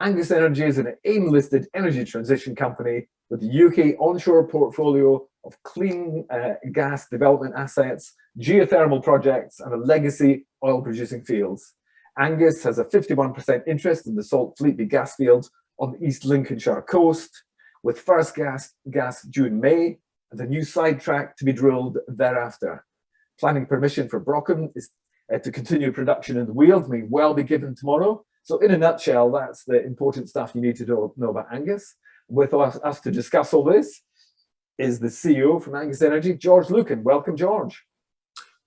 Angus Energy is an AIM-listed energy transition company with a UK onshore portfolio of clean gas development assets, geothermal projects, and a legacy oil-producing fields. Angus has a 51% interest in the Saltfleetby Gas Field on the East Lincolnshire coast, with first gas due in May and a new sidetrack to be drilled thereafter. Planning permission for Brocken is to continue production in the Weald may well be given tomorrow. So in a nutshell, that's the important stuff you need to know about Angus. With us to discuss all this is the CEO from Angus Energy, George Lucan. Welcome, George.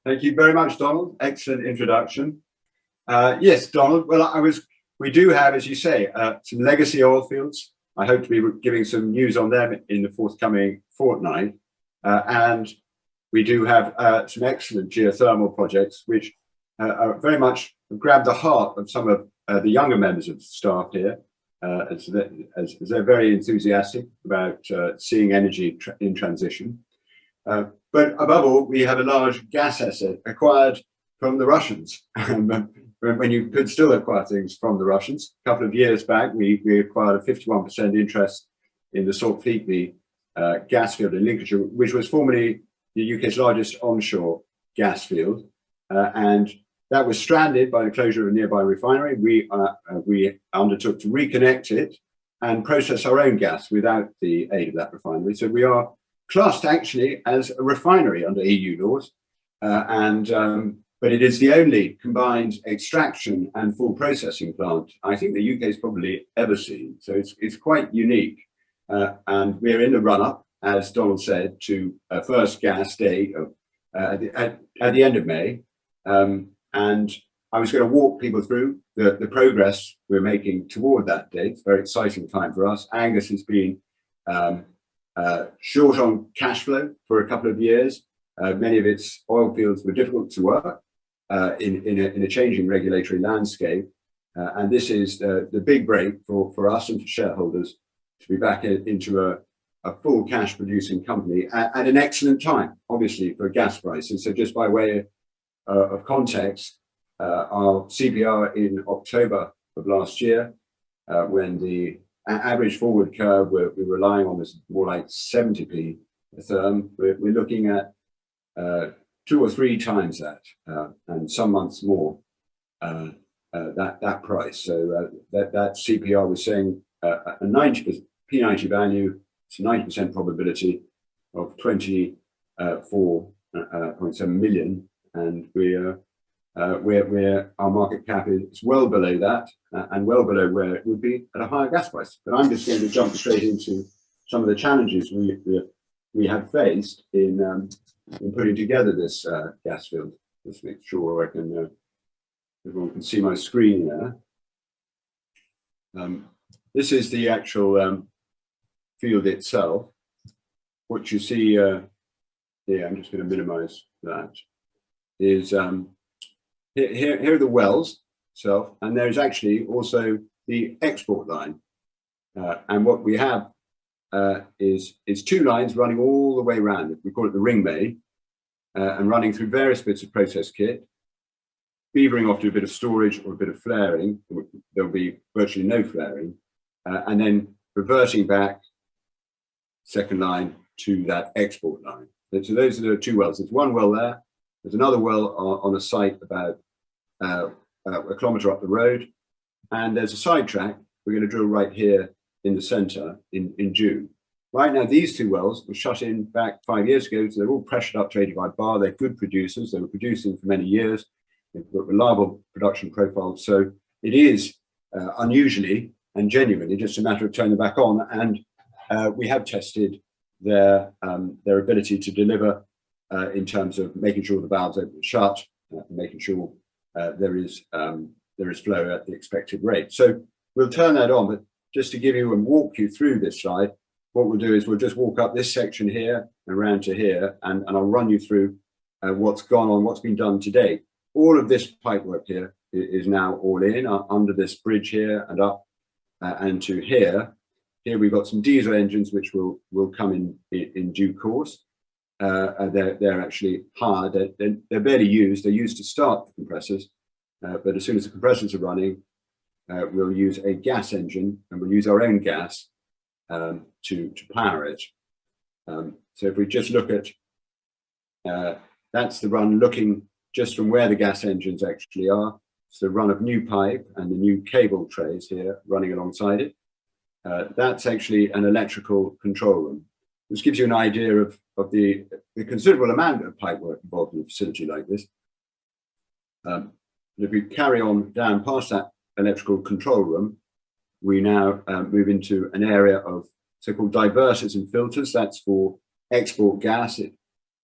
Thank you very much, Donald. Excellent introduction. Yes, Donald. Well, we do have, as you say, some legacy oil fields. I hope to be giving some news on them in the forthcoming fortnight. And we do have some excellent geothermal projects, which are very much grab the heart of some of the younger members of staff here, as they're very enthusiastic about seeing energy in transition. But above all, we have a large gas asset acquired from the Russians. When you could still acquire things from the Russians. A couple of years back, we acquired a 51% interest in the Saltfleetby Gas Field in Lincolnshire, which was formerly the UK's largest onshore gas field. And that was stranded by the closure of a nearby refinery. We undertook to reconnect it and process our own gas without the aid of that refinery. So we are classed actually as a refinery under EU laws. But it is the only combined extraction and full processing plant I think the UK has probably ever seen. So it's quite unique. And we're in the run-up, as Donald said, to a first gas day at the end of May. And I was going to walk people through the progress we're making toward that date. It's a very exciting time for us. Angus has been short on cash flow for a couple of years. Many of its oil fields were difficult to work in a changing regulatory landscape. And this is the big break for us and for shareholders to be back into a full cash producing company at an excellent time, obviously, for gas prices. So just by way of context, our CPR in October of last year, when the average forward curve we're relying on is more like 70p a therm, we're looking at 2 or 3 times that, and some months more, that price. So that CPR was saying a 90% P90 value, it's a 90% probability of 24.7 million, and our market cap is well below that, and well below where it would be at a higher gas price. But I'm just going to jump straight into some of the challenges we have faced in putting together this gas field. Just make sure everyone can see my screen there. This is the actual field itself. What you see here, I'm just going to minimize that, is here are the wells itself, and there's actually also the export line. And what we have is 2 lines running all the way around. We call it the ring bay, and running through various bits of process kit, beavering off to a bit of storage or a bit of flaring. There'll be virtually no flaring, and then reverting back, second line, to that export line. So those are the 2 wells. There's 1 well there. There's another well on a site about a kilometre up the road, and there's a sidetrack we're going to drill right here in the centre in June. Right now, these 2 wells were shut in back 5 years ago, so they're all pressured up to 85 bar. They're good producers. They were producing for many years. They've got reliable production profiles. So it is unusually and genuinely just a matter of turning them back on. And we have tested their ability to deliver in terms of making sure the valves open and shut, making sure there is flow at the expected rate. So we'll turn that on, but just to give you and walk you through this slide, what we'll do is we'll just walk up this section here and around to here, and I'll run you through what's gone on, what's been done today. All of this pipework here is now all in under this bridge here and up and to here. Here we've got some diesel engines which will come in due course. They're actually hard. They're barely used. They're used to start the compressors, but as soon as the compressors are running, we'll use a gas engine, and we'll use our own gas to power it. So if we just look at, that's the run looking just from where the gas engines actually are. It's the run of new pipe and the new cable trays here running alongside it. That's actually an electrical control room, which gives you an idea of the considerable amount of pipe work involved in a facility like this. If we carry on down past that electrical control room, we now move into an area of so-called diverters and filters. That's for export gas.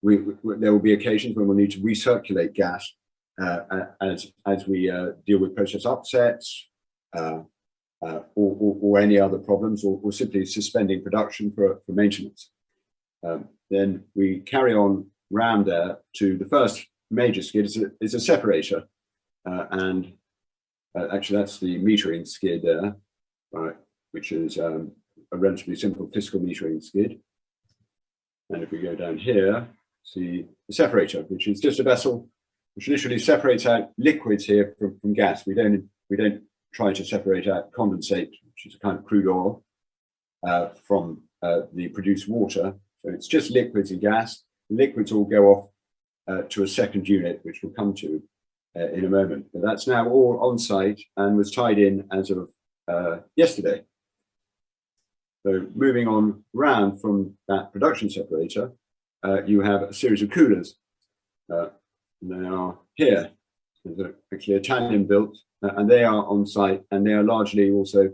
There will be occasions when we'll need to recirculate gas as we deal with process upsets or any other problems, or simply suspending production for maintenance. Then we carry on round there to the first major skid. Is a separator, and actually that's the metering skid there, right, which is a relatively simple fiscal metering skid. And if we go down here, see the separator, which is just a vessel which literally separates out liquids here from gas. We don't try to separate out condensate, which is a kind of crude oil, from the produced water. So it's just liquids and gas. The liquids all go off to a second unit, which we'll come to in a moment. But that's now all on site and was tied in as of yesterday. So moving on round from that production separator, you have a series of coolers. They are here. They're actually Italian built, and they are on site, and they are largely also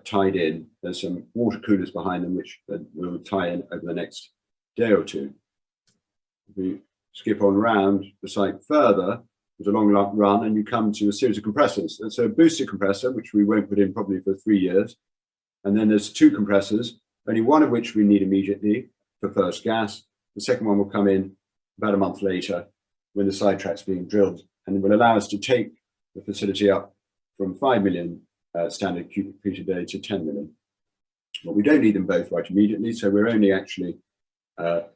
tied in. There's some water coolers behind them, which will tie in over the next day or two. If we skip on round the site further, there's a long run, and you come to a series of compressors. It's a booster compressor, which we won't put in probably for 3 years. And then there's 2 compressors, only one of which we need immediately for first gas. The second one will come in about a month later when the sidetrack's being drilled, and it will allow us to take the facility up from 5 million standard cubic feet a day to 10 million. But we don't need them both right immediately, so we're only actually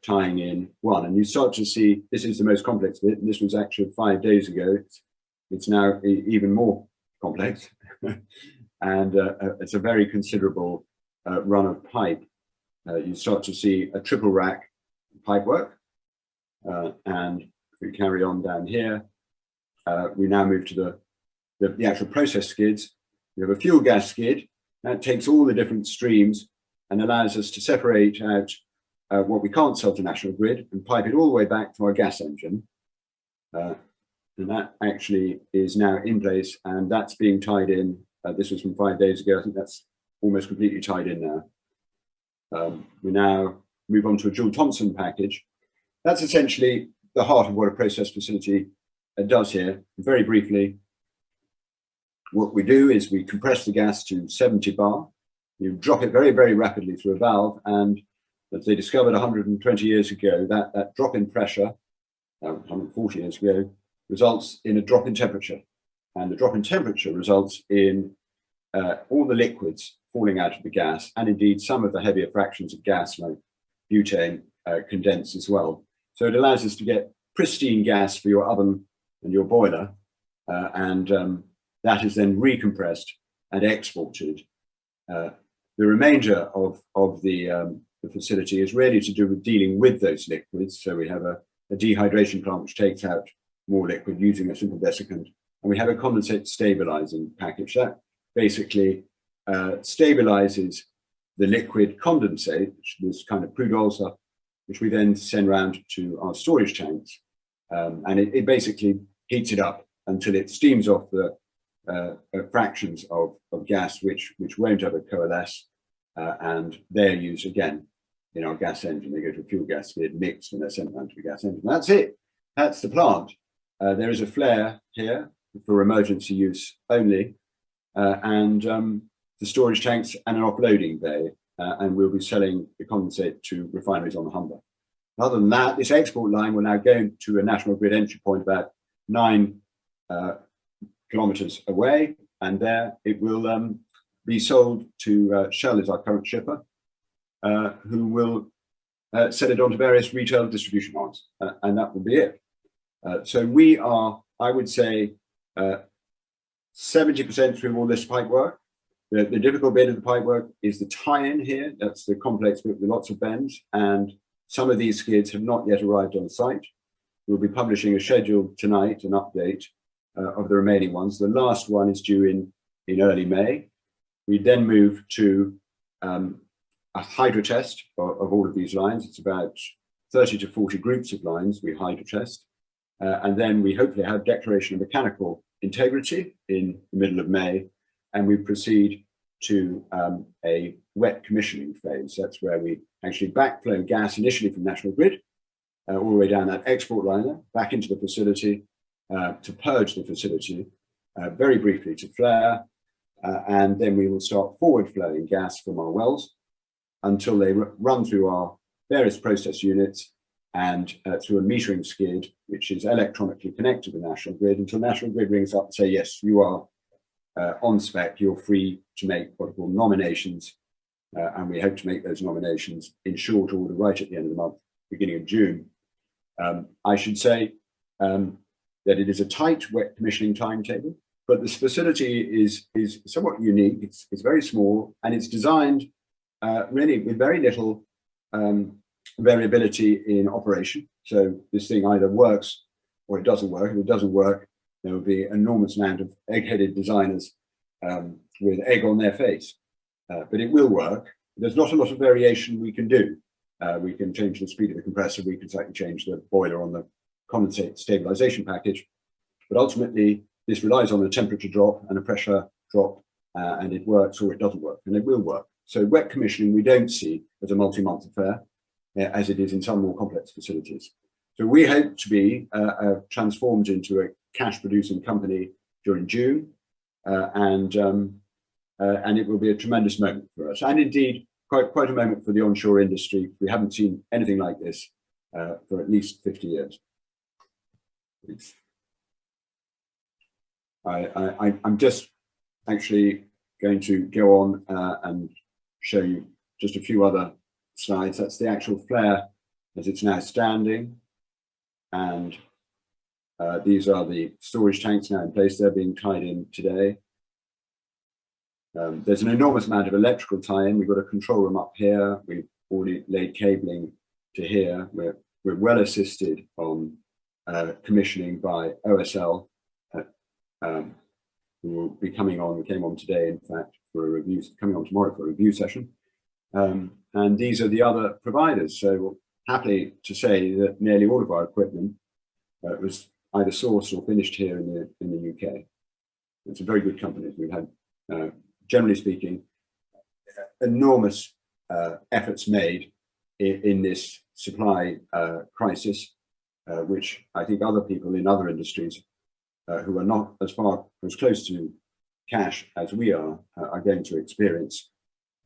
tying in one. And you start to see, this is the most complex bit, and this was actually 5 days ago. It's now even more complex. And it's a very considerable run of pipe. You start to see a triple rack pipe work. And if we carry on down here, we now move to the actual process skids. We have a fuel gas skid that takes all the different streams and allows us to separate out what we can't sell to national grid and pipe it all the way back to our gas engine. And that actually is now in place, and that's being tied in. This was from 5 days ago. I think that's almost completely tied in now. We now move on to a Joule Thompson package. That's essentially the heart of what a process facility does here. Very briefly, what we do is we compress the gas to 70 bar. You drop it very, very rapidly through a valve, and as they discovered 120 years ago, that drop in pressure, 140 years ago, results in a drop in temperature. And the drop in temperature results in all the liquids falling out of the gas, and indeed some of the heavier fractions of gas, like butane, condense as well. So it allows us to get pristine gas for your oven and your boiler, and that is then recompressed and exported. The remainder of the facility is really to do with dealing with those liquids. So we have a dehydration plant which takes out more liquid using a simple desiccant, and we have a condensate stabilizing package that basically stabilizes the liquid condensate, which is kind of crude oil stuff, which we then send around to our storage tanks, and it basically heats it up until it steams off the fractions of gas which won't ever coalesce, and they're used again in our gas engine. They go to a fuel gas skid, mixed, and they're sent around to the gas engine. That's it. That's the plant. There is a flare here for emergency use only, and the storage tanks and an offloading bay, and we'll be selling the condensate to refineries on the Humber. Other than that, this export line will now go to a national grid entry point about 9 kilometers away, and there it will be sold to Shell, is our current shipper, who will sell it onto various retail distribution arms, and that will be it. So we are, I would say, 70% through all this pipe work. The difficult bit of the pipe work is the tie-in here. That's the complex bit with lots of bends, and some of these skids have not yet arrived on site. We'll be publishing a schedule tonight, an update of the remaining ones. The last one is due in early May. We then move to a hydro test of all of these lines. It's about 30 to 40 groups of lines we hydro test. And then we hopefully have declaration of mechanical integrity in the middle of May. And we proceed to a wet commissioning phase. That's where we actually backflow gas initially from National Grid, all the way down that export liner, back into the facility, to purge the facility, very briefly to flare, and then we will start forward flowing gas from our wells until they run through our various process units and through a metering skid, which is electronically connected to the National Grid, until National Grid rings up and say, yes, you are on spec, you're free to make what are called nominations, and we hope to make those nominations in short order right at the end of the month, beginning of June. I should say that it is a tight wet commissioning timetable, but this facility is somewhat unique. It's very small, and it's designed really with very little variability in operation. So this thing either works or it doesn't work. If it doesn't work, there will be an enormous amount of egg-headed designers with egg on their face. But it will work. There's not a lot of variation we can do. We can change the speed of the compressor. We can slightly change the boiler on the condensate stabilization package. But ultimately, this relies on a temperature drop and a pressure drop, and it works or it doesn't work, and it will work. So wet commissioning we don't see as a multi-month affair, as it is in some more complex facilities. So we hope to be transformed into a cash-producing company during June, and it will be a tremendous moment for us, and indeed quite a moment for the onshore industry. We haven't seen anything like this for at least 50 years. I'm just actually going to go on and show you just a few other slides. That's the actual flare as it's now standing, and these are the storage tanks now in place. They're being tied in today. There's an enormous amount of electrical tie-in. We've got a control room up here. We've already laid cabling to here. We're well assisted on commissioning by OSL, who will be coming on. We came on today, in fact, for a review, coming on tomorrow for a review session. And these are the other providers. So happy to say that nearly all of our equipment was either sourced or finished here in the UK. It's a very good company. We've had, generally speaking, enormous efforts made in this supply crisis, which I think other people in other industries who are not as close to cash as we are going to experience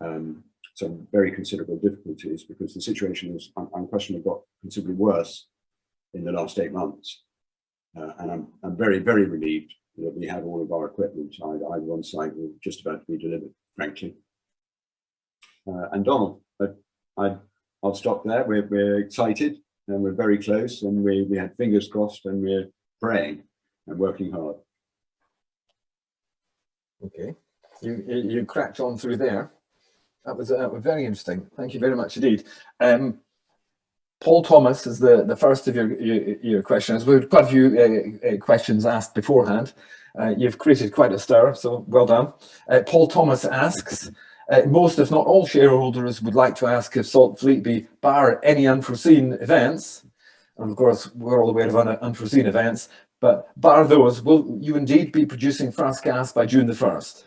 some very considerable difficulties, because the situation has unquestionably got considerably worse in the last 8 months. And I'm very, very relieved that we have all of our equipment either on site or just about to be delivered, frankly. And Donald, I'll stop there. We're excited and we're very close, and we had fingers crossed, and we're praying and working hard. Okay, you cracked on through there. That was very interesting. Thank you very much indeed. Paul Thomas is the first of your questions. We've quite a few questions asked beforehand. You've created quite a stir, so well done. Paul Thomas asks, most if not all shareholders would like to ask if Saltfleetby, bar any unforeseen events, and of course we're all aware of unforeseen events, but bar those, will you indeed be producing fast gas by June the 1st?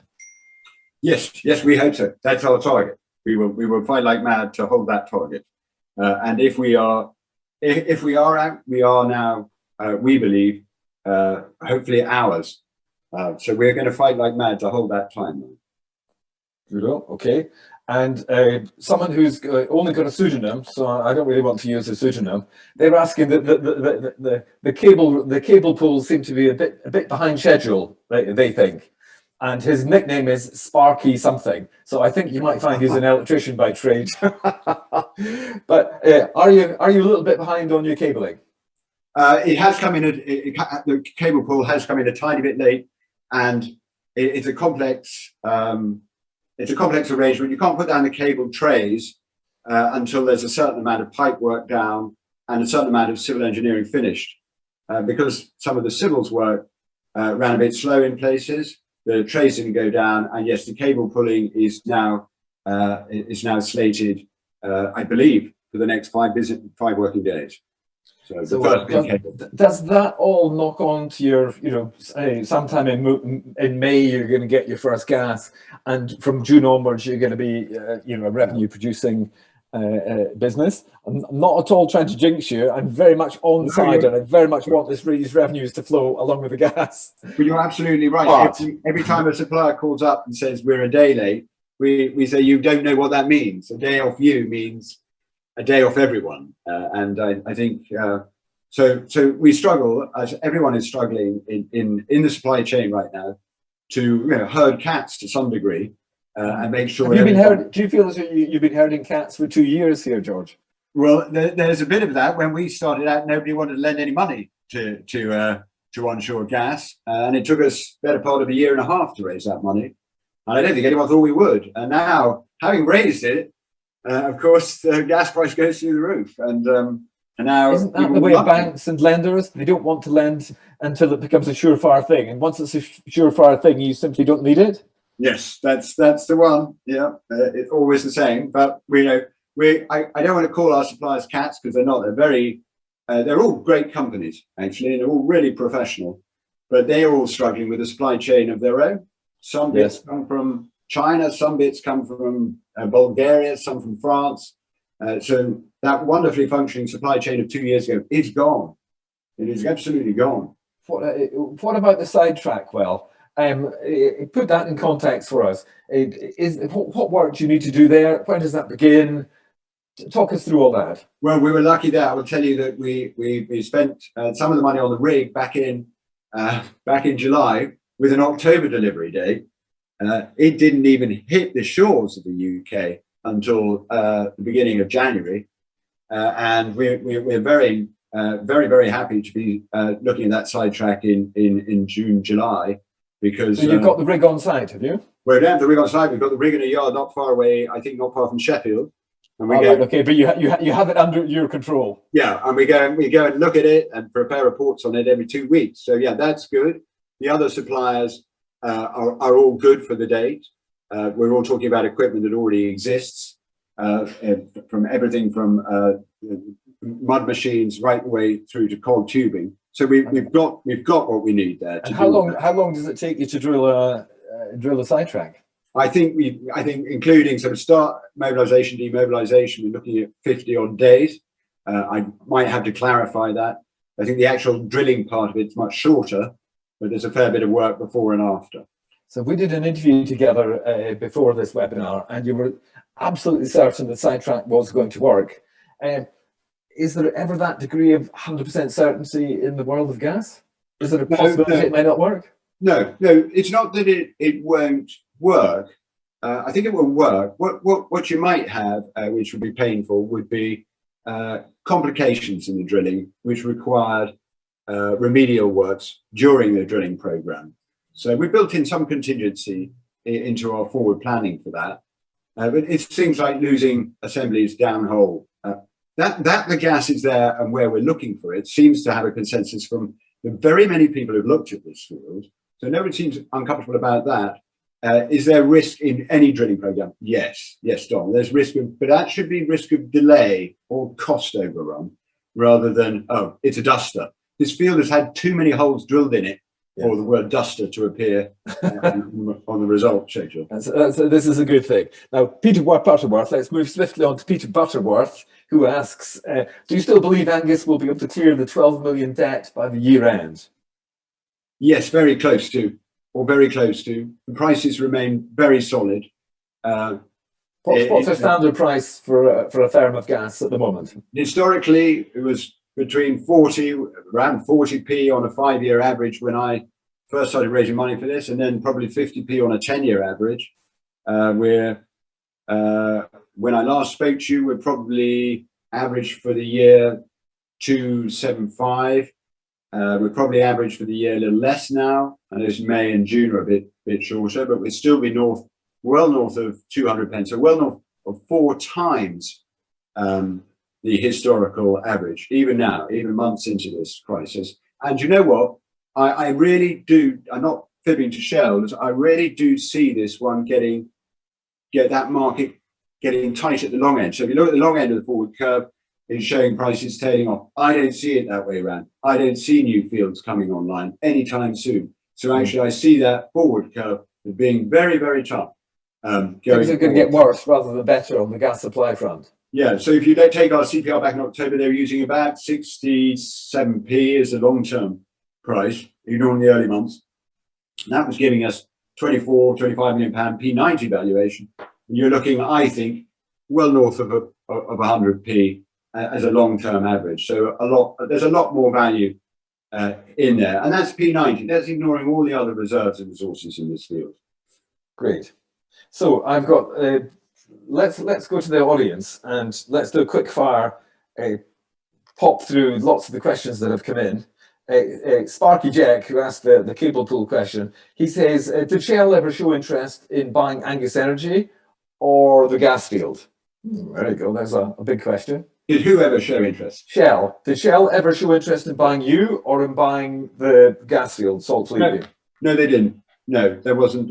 Yes, we hope so. That's our target. We will fight like mad to hold that target. And if we are out, we are now, we believe, hopefully hours. So we're going to fight like mad to hold that timeline. Okay. And someone who's only got a pseudonym, so I don't really want to use a pseudonym. They're asking that the cable pools seem to be a bit behind schedule. They think. And his nickname is Sparky something. So I think you might find he's an electrician by trade. But are you a little bit behind on your cabling? It has come in. The cable pull has come in a tiny bit late, and it's a complex arrangement. You can't put down the cable trays until there's a certain amount of pipe work down and a certain amount of civil engineering finished. Because some of the civils work ran a bit slow in places, the trays didn't go down, and yes, the cable pulling is now slated, I believe, for the next 5 working days. So the first big cable. Does that all knock on to your, sometime in May you're going to get your first gas, and from June onwards you're going to be, a revenue producing business? I'm not at all trying to jinx you. I'm very much on side, and I very much want these revenues to flow along with the gas. Well, you're absolutely right. But every time a supplier calls up and says we're a day late, we say you don't know what that means. A day off you means a day off everyone, and I think so we struggle, as everyone is struggling in the supply chain right now, to herd cats to some degree. And make sure. Do you feel as though you've been herding cats for 2 years here, George? Well, there's a bit of that. When we started out, nobody wanted to lend any money to onshore gas, and it took us better part of a year and a half to raise that money. And I don't think anyone thought we would. And now, having raised it, of course, the gas price goes through the roof. And now, isn't that the way of banks and lenders? They don't want to lend until it becomes a surefire thing, and once it's a surefire thing, you simply don't need it. Yes, that's the one. Yeah, it's always the same. But I don't want to call our suppliers cats, because they're not. They're all great companies actually, and they're all really professional. But they're all struggling with a supply chain of their own. Some bits come from China, some bits come from Bulgaria, some from France. So that wonderfully functioning supply chain of 2 years ago is gone. It is absolutely gone. What about the Sidetrack well? Put that in context for us. What work do you need to do there? When does that begin? Talk us through all that. Well, we were lucky there. I will tell you that we spent some of the money on the rig back in July with an October delivery date. It didn't even hit the shores of the UK until the beginning of January, and we're very very happy to be looking at that Sidetrack in June, July. Because so you've got the rig on site, have you? We don't have the rig on site. We've got the rig in a yard not far away. I think not far from Sheffield. And okay, but you have it under your control. Yeah, and we go and look at it and prepare reports on it every 2 weeks. So yeah, that's good. The other suppliers are all good for the date. We're all talking about equipment that already exists, from everything from mud machines right the way through to cold tubing. So we've got what we need there. And how long does it take you to drill a Sidetrack? I think including some start mobilisation, demobilisation, we're looking at 50 odd days. I might have to clarify that. I think the actual drilling part of it's much shorter, but there's a fair bit of work before and after. So we did an interview together before this webinar, and you were absolutely certain that Sidetrack was going to work. Is there ever that degree of 100% certainty in the world of gas? Is there a possibility it may not work? No, it's not that it won't work. I think it will work. What you might have, which would be painful, would be complications in the drilling, which required remedial works during the drilling program. So we built in some contingency into our forward planning for that. But it's things like losing assemblies downhole. That the gas is there and where we're looking for it seems to have a consensus from the very many people who've looked at this field. So nobody seems uncomfortable about that. Is there risk in any drilling program? Yes, Don. There's risk, but that should be risk of delay or cost overrun rather than, oh, it's a duster. This field has had too many holes drilled in it for the word duster to appear on the result schedule. So this is a good thing. Now, Peter Butterworth, let's move swiftly on to Peter Butterworth, who asks, do you still believe Angus will be able to clear the 12 million debt by the year end? Yes, very close to, or very close to. The prices remain very solid. What's a standard price for a therm of gas at the moment? Historically, it was between around 40p on a 5-year average when I first started raising money for this, and then probably 50p on a 10-year average. When I last spoke to you, we're probably average for the year 275. We're probably average for the year a little less now. and as May and June are a bit shorter, but we'd still be well north of 200 pence, so well north of 4 times the historical average, even now, even months into this crisis. And you know what? I really do, I'm not fibbing to shareholders, I really do see this one get that market getting tight at the long end. So if you look at the long end of the forward curve, it's showing prices tailing off. I don't see it that way around. I don't see new fields coming online anytime soon. So actually, I see that forward curve as being very, very tough. Things are going to get worse rather than better on the gas supply front. Yeah, so if you take our CPR back in October, they were using about 67p as a long-term price, ignoring the early months. And that was giving us 25 million pound P90 valuation. And you're looking, I think, well north of 100p as a long-term average. So there's a lot more value in there, and that's P90. That's ignoring all the other reserves and resources in this field. Great. So I've got. Let's go to the audience and let's do a quick fire. Pop through lots of the questions that have come in. Sparky Jack, who asked the cable pool question, he says, did Shell ever show interest in buying Angus Energy or the gas field? There you go. There's a big question. Did who ever show interest? Shell. Did Shell ever show interest in buying you or in buying the gas field, Saltfleetby? No, they didn't. No, there wasn't.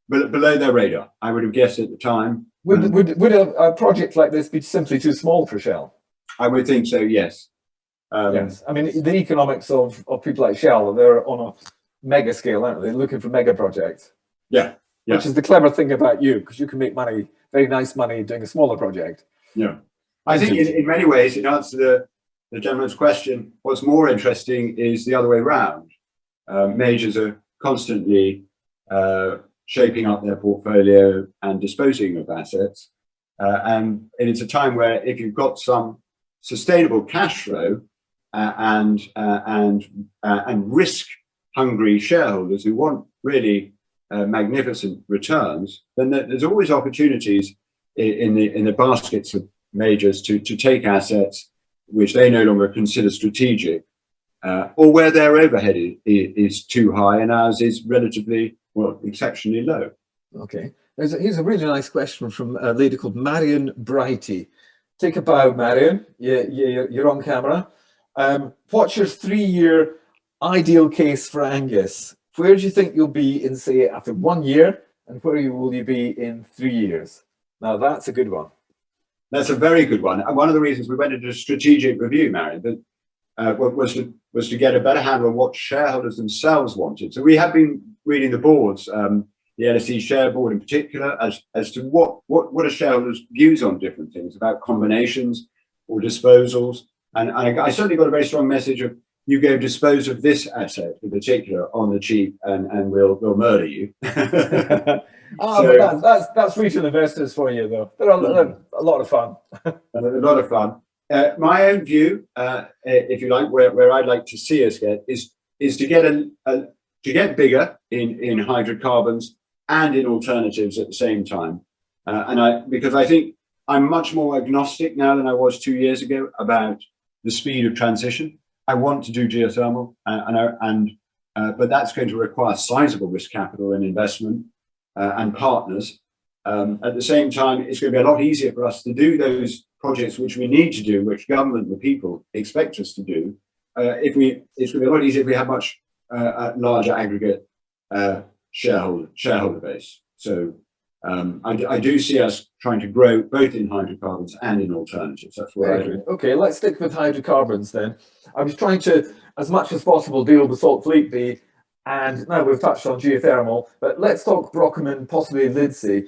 Below their radar, I would have guessed at the time. Would a project like this be simply too small for Shell? I would think so, yes. Yes. I mean, the economics of people like Shell, they're on a mega scale, aren't they? They're looking for mega projects. Yeah. Which is the clever thing about you, because you can make money, very nice money, doing a smaller project. Yeah. I think in many ways, in answer to the gentleman's question, what's more interesting is the other way around. Majors are constantly shaping up their portfolio and disposing of assets. And it's a time where if you've got some sustainable cash flow and risk-hungry shareholders who want really magnificent returns, then there's always opportunities in the baskets of majors to take assets which they no longer consider strategic, or where their overhead is too high and ours is relatively, well, exceptionally low. Okay. Here's a really nice question from a lady called Marion Brighty. Take a bow, Marion. You're on camera. What's your 3-year ideal case for Angus? Where do you think you'll be in, say, after 1 year, and where will you be in 3 years? Now, that's a good one. That's a very good one. And one of the reasons we went into a strategic review, Marion, was to get a better handle on what shareholders themselves wanted. So we have been reading the boards, the LSE share board in particular, as to what are shareholders' views on different things about combinations or disposals. And I certainly got a very strong message of, you go dispose of this asset in particular on the cheap, and we'll murder you. But that's retail investors for you, though. They're a lot of fun. A lot of fun. My own view, if you like, where I'd like to see us get is to get bigger in hydrocarbons and in alternatives at the same time. Because I think I'm much more agnostic now than I was 2 years ago about the speed of transition. I want to do geothermal, but that's going to require sizable risk capital and investment and partners. At the same time, it's going to be a lot easier for us to do those projects which we need to do, which government and the people expect us to do. It's going to be a lot easier if we have much larger aggregate shareholder base. So I do see us trying to grow both in hydrocarbons and in alternatives. That's where I do. Okay, let's stick with hydrocarbons then. I was trying to, as much as possible, deal with Saltfleetby, and now we've touched on geothermal, but let's talk Brockham and possibly Lidsey.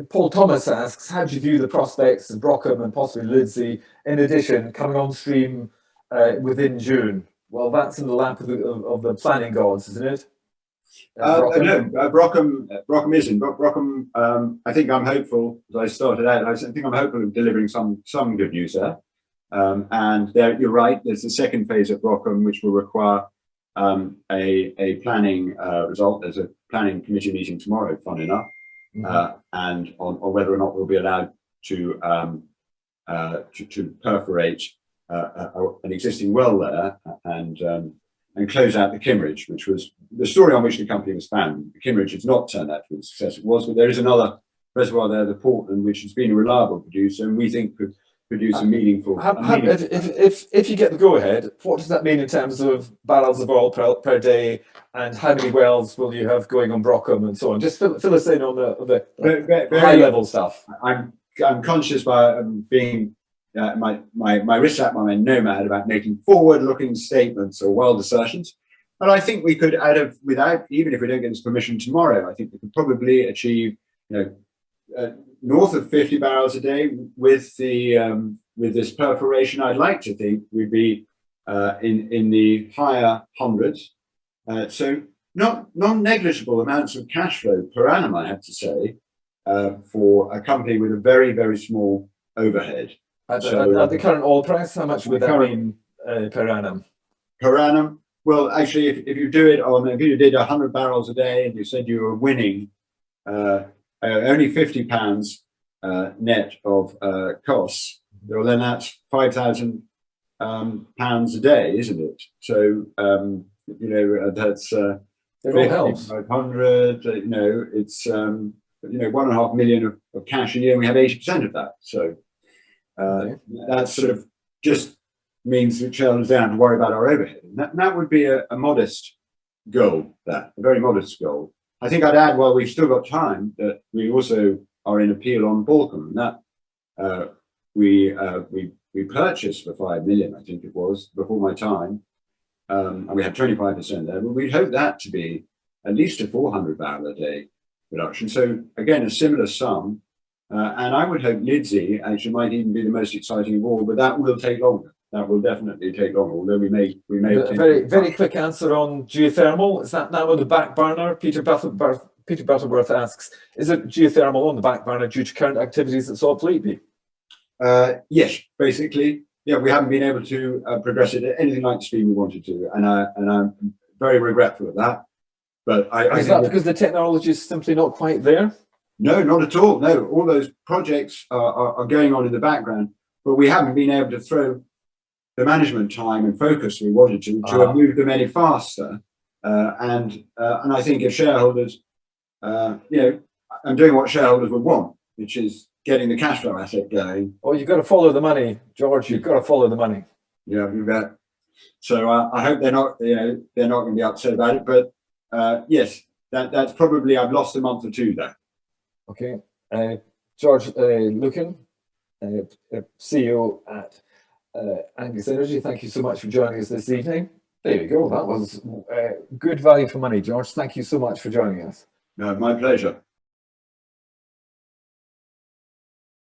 Paul Thomas asks, how do you view the prospects of Brockham and possibly Lidsey, in addition, coming on stream within June? Well, that's in the lap of the planning gods, isn't it? No, Brockham isn't. Brockham, I think I'm hopeful, as I started out, I think I'm hopeful of delivering some good news there. And there, you're right, there's the second phase of Brockham, which will require a planning result. There's a planning committee meeting tomorrow, fun enough, and on whether or not we'll be allowed to perforate an existing well there and and close out the Kimmeridge, which was the story on which the company was founded. The Kimmeridge has not turned out to be the success it was, but there is another reservoir there, the Portland, which has been a reliable producer, and we think could produce a meaningful. If you get the go ahead, what does that mean in terms of barrels of oil per day, and how many wells will you have going on Brockham and so on? Just fill us in on the high level stuff. I'm conscious by being my wrist at my nomad about making forward-looking statements or wild assertions. But I think we could, without, even if we don't get this permission tomorrow, I think we could probably achieve, north of 50 barrels a day with the with this perforation. I'd like to think we'd be in the higher hundreds. So non-negligible amounts of cash flow per annum, I have to say, for a company with a very, very small overhead. At the current oil price, how much would that mean per annum? Per annum? Well, actually, if you do it if you did 100 barrels a day and you said you were winning only £50 net of costs, well, then that's £5,000 a day, isn't it? So that's 500. It's 1.5 million of cash a year, and we have 80% of that. So that sort of just means that shareholders don't have to worry about our overhead. And that would be a modest goal, a very modest goal. I think I'd add, while we've still got time, that we also are in appeal on Balcombe, and that we purchased for 5 million, I think it was, before my time, and we had 25% there. But we'd hope that to be at least a 400 barrel a day production. So again, a similar sum, and I would hope Lidsey actually might even be the most exciting of all, but that will take longer. That will definitely take longer, although we may. A very quick answer on geothermal. Is that now on the back burner? Peter Butterworth asks, is it geothermal on the back burner due to current activities at Saltfleetby? Yes, basically. Yeah, we haven't been able to progress it at anything like the speed we wanted to, and I'm very regretful of that. But is that because the technology is simply not quite there? No, not at all. No, all those projects are going on in the background, but we haven't been able to throw the management time and focus we wanted to have moved them any faster. And I think if shareholders, I'm doing what shareholders would want, which is getting the cash flow asset going. Oh, you've got to follow the money, George. You've got to follow the money. Yeah, you bet. So I hope they're not going to be upset about it. But yes, that's probably, I've lost a month or two there. Okay, George Lucan, CEO at Angus Energy. Thank you so much for joining us this evening. There we go. That was good value for money, George. Thank you so much for joining us. No, my pleasure.